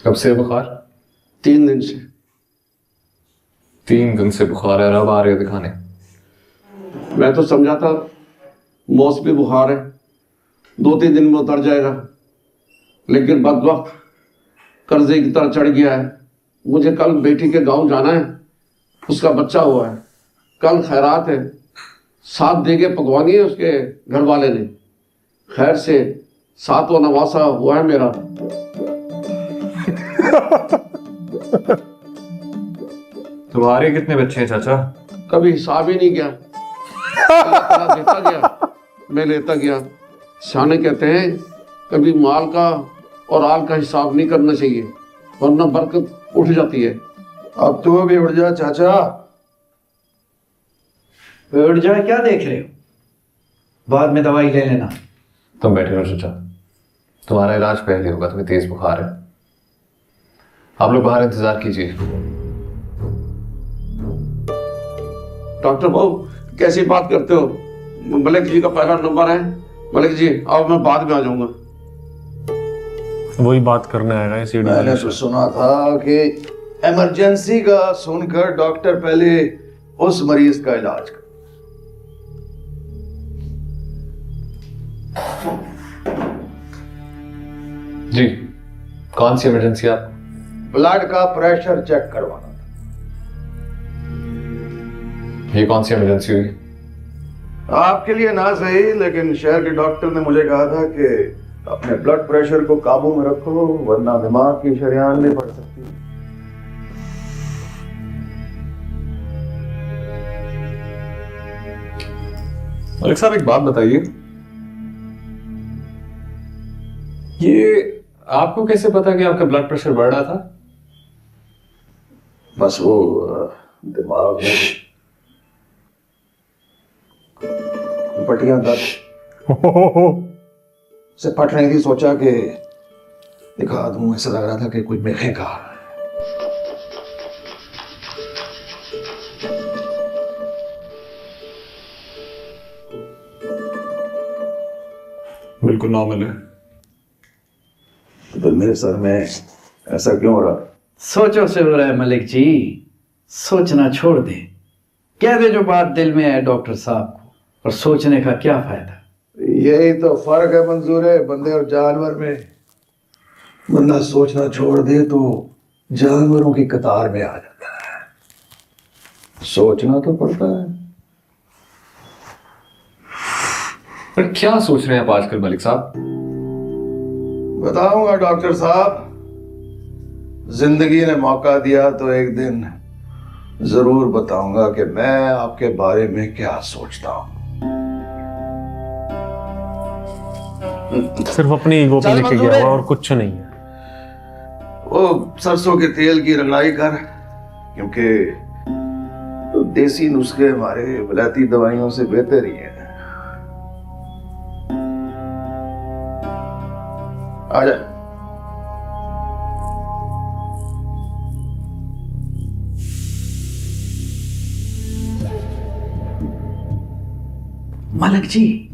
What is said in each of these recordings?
कब से बुखार? 3 दिन से। 3 दिन से बुखार है और अब आ रहे हो दिखाने? मैं तो समझा था मौसमी बुखार है, 2-3 दिन में उतर जाएगा, लेकिन बदवक्त कर्जे की तरह चढ़ गया है। मुझे कल बेटी के गांव जाना है, उसका बच्चा हुआ है, कल खैरात है, 7 देगे पकवानी है उसके घर वाले ने। खैर से 7वां नवासा हुआ है मेरा। तुम्हारे कितने बच्चे हैं चाचा? कभी हिसाब ही नहीं किया, अल्लाह ताला देता गया, मैं लेता गया। सियाने कहते हैं कभी माल का और आल का हिसाब नहीं करना चाहिए, वरना बरकत उठ जाती है। अब तो भी उठ जा चाचा। उठ जाए, क्या देख रहे हो? बाद में दवाई ले लेना। तुम बैठे रहो चाचा, तुम्हारा इलाज पहले होगा, तुम्हें तेज बुखार है। आप लोग बाहर इंतजार कीजिए। डॉक्टर बाबू कैसी बात करते हो? मलिक जी का पहला नंबर है। मलिक जी अब मैं बाद में आ जाऊंगा। वही बात करने आएगा ये सीढ़ी मैंने तो सुना था कि इमरजेंसी का सुनकर डॉक्टर पहले उस मरीज का इलाज कर। जी, कौन सी इमरजेंसी आप? ब्लड का प्रेशर चेक करवाना था। ये कौन सी इमरजेंसी हुई? आपके लिए ना सही, लेकिन शहर के डॉक्टर ने मुझे कहा था कि अपने ब्लड प्रेशर को काबू में रखो, वरना दिमाग की शरेआन में पड़ सकती है। मलिक साहब एक बात बताइए, ये आपको कैसे पता कि आपका ब्लड प्रेशर बढ़ रहा था? बस वो दिमाग में पट्टियां दर्द से फट रही थी, सोचा कि दिखा दूं। ऐसा लग रहा था कि कोई देखेगा। बिल्कुल नॉर्मल है। तो मेरे सर में ऐसा क्यों हो रहा? सोचो से हो रहा है मलिक जी, सोचना छोड़ दे। कह दे जो बात दिल में है डॉक्टर साहब को, और सोचने का क्या फायदा। यही तो फर्क है मंजूर है बंदे और जानवर में। बंदा सोचना छोड़ दे तो जानवरों की कतार में आ जाता है। सोचना तो पड़ता है। पर क्या सोच रहे हैं आप आजकल मलिक साहब? बताऊंगा डॉक्टर साहब, जिंदगी ने मौका दिया तो एक दिन जरूर बताऊंगा कि मैं आपके बारे में क्या सोचता हूं। सिर्फ अपनी ईगो पे लेके गया हुआ और कुछ नहीं है। वो सरसों के तेल की रंगाई कर, क्योंकि तो देसी नुस्खे हमारे विलायती दवाइयों से बेहतर ही हैं। आजा। मलिक जी,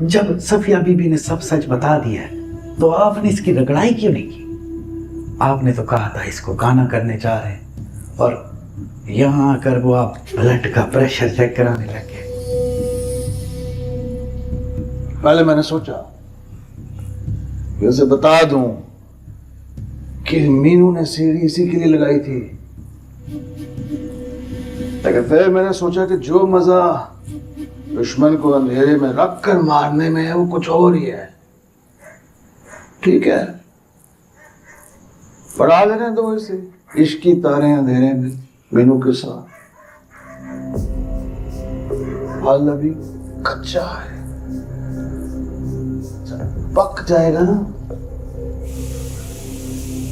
जब सफिया बीबी ने सब सच बता दिया है तो आपने इसकी रगड़ाई क्यों नहीं की? आपने तो कहा था इसको गाना करने जा रहे हैं, और यहाँ आकर वो आप ब्लड का प्रेशर चेक कराने लगे। पहले मैंने सोचा कि उसे बता दूं कि मीनू ने सीढ़ी इसी के लिए लगाई थी, लेकिन फिर मैंने सोचा कि जो मजा दुश्मन को अंधेरे में रख कर मारने में है वो कुछ और ही है। ठीक है, बढ़ा लेने दो इसे, इश्क की तारें अंधेरे में मीनू के साथ। फल अभी कच्चा है, पक जाएगा ना,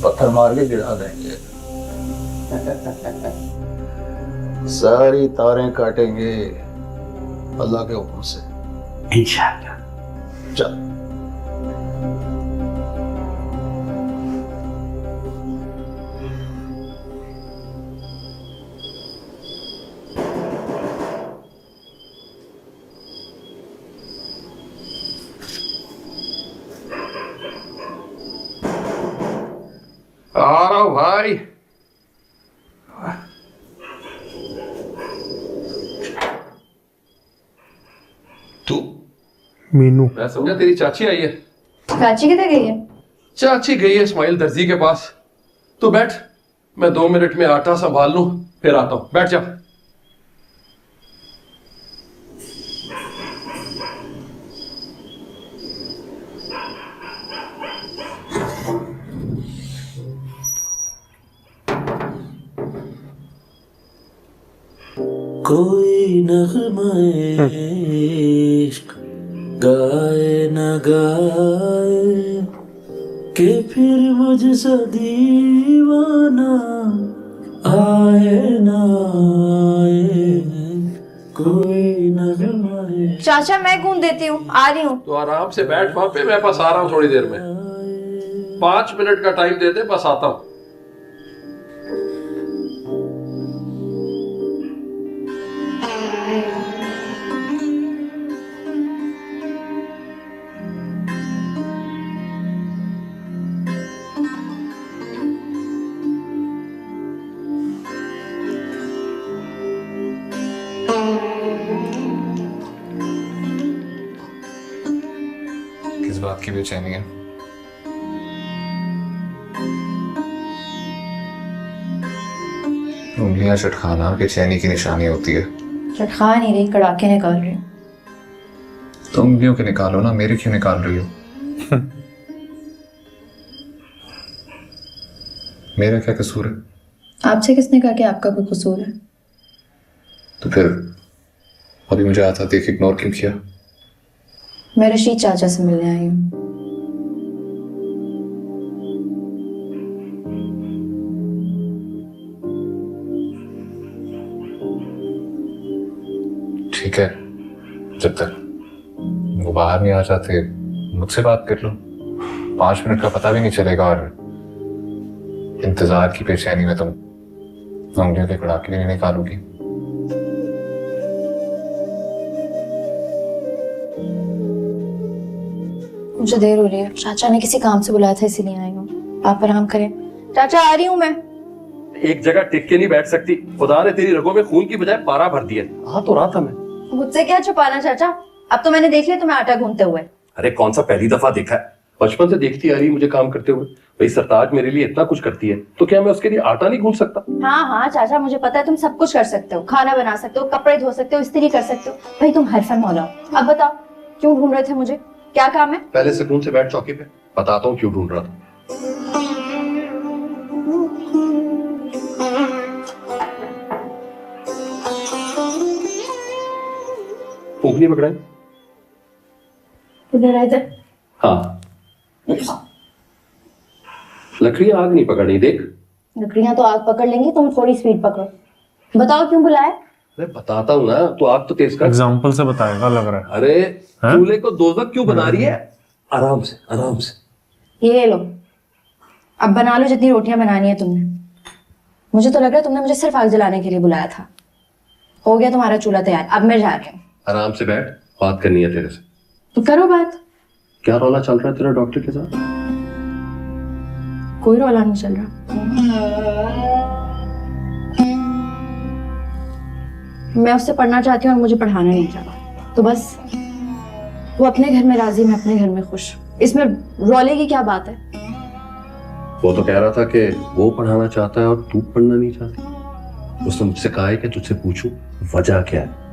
पत्थर मार के गिरा देंगे। सारी तारें काटेंगे अल्लाह के हुक्म से, इंशाअल्लाह। चल। भाई। तू, मीनू। मैं समझा तेरी चाची आई है। चाची किधर गई है? चाची गई है इस्माइल दर्जी के पास। तू बैठ, मैं 2 मिनट में आटा संभाल लूं, फिर आता हूं। बैठ जा। कोई नगमाए इश्क गाए न गाए कि फिर मुझसे दीवाना आए ना आए, कोई नगमाए। चाचा मैं गूंद देती हूँ, आ रही हूँ। तो आराम से बैठ वहां पे, मैं बस आ रहा हूं थोड़ी देर में। 5 मिनट का टाइम दे दे, बस आता हूं। किस बात की बेचैनी है? उंगलियां चटखाना बेचैनी की निशानी होती है। चटखा नहीं रही, कड़ाके निकाल रही हूँ। तो उंगलियों के निकालो ना, मेरे क्यों निकाल रही हो? मेरा क्या कसूर है? आपसे किसने कहा कि आपका कोई कसूर है? तो फिर अभी मुझे आता देख इग्नोर क्यों किया? मैं रशीद चाचा से मिलने आई हूँ। ठीक है, जब तक वो बाहर नहीं आ जाते मुझसे बात कर लो। 5 मिनट का पता भी नहीं चलेगा और इंतजार की बेचैनी में तुम उंगलियों के कड़ाके भी नहीं निकालोगी। मुझे देर हो रही है, चाचा ने किसी काम से बुलाया था इसीलिए आई हूँ। आप आराम करें। चाचा आ रही हूँ मैं। एक जगह टिक के नहीं बैठ सकती। खुदा ने तेरी रगों में खून की बजाय पारा भर दिया। हाँ तो रहा था मैं। मुझसे क्या छुपाना चाचा, अब तो मैंने देख लिया तुम्हें आटा गूंथते हुए। अरे कौन सा पहली दफा देखा है? बचपन से देखती आ रही मुझे काम करते हुए। भाई सरताज मेरे लिए इतना कुछ करती है, तो क्या मैं उसके लिए आटा नहीं गूंथ सकता? हाँ हाँ चाचा, मुझे पता है तुम सब कुछ कर सकते हो। खाना बना सकते हो, कपड़े धो सकते हो, इस्त्री कर सकते हो। भाई तुम हर फन मौला हो। अब बताओ क्यों ढूंढ रहे थे मुझे, क्या काम है? पहले सुकून से बैठ चौकी पे, बताता हूँ क्यों ढूंढ रहा था। उंगली पकड़ाए। इधर आ, इधर। हाँ, लकड़ियां आग नहीं पकड़नी, देख। लकड़ियां तो आग पकड़ लेंगी, तुम थोड़ी स्पीड पकड़ो। बताओ क्यों बुलाए? मैं बताता हूँ ना, तो आग तो तेज कर। एग्जाम्पल से बताएगा लग रहा है। अरे हाँ? चूल्हे को दोजख क्यों बना रही है? आराम से आराम से। ये लो, अब बना लो जितनी रोटियां बनानी है तुमने। मुझे तो लग रहा है तुमने मुझे सिर्फ आग जलाने के लिए बुलाया था। हो गया तुम्हारा चूल्हा तैयार, अब मैं जा रही हूँ। आराम से बैठ, बात करनी है तेरे से। तो करो बात। क्या रौला चल रहा है तेरा डॉक्टर के साथ? कोई रौला नहीं चल रहा। मैं उससे पढ़ना चाहती हूँ और मुझे पढ़ाना नहीं चाहता, तो बस वो अपने घर में राजी, मैं अपने घर में खुश। इसमें रौले की क्या बात है? वो तो कह रहा था कि वो पढ़ाना चाहता है और तू पढ़ना नहीं चाहती। उसने मुझसे कहा है कि तुझसे पूछूं वजह क्या है।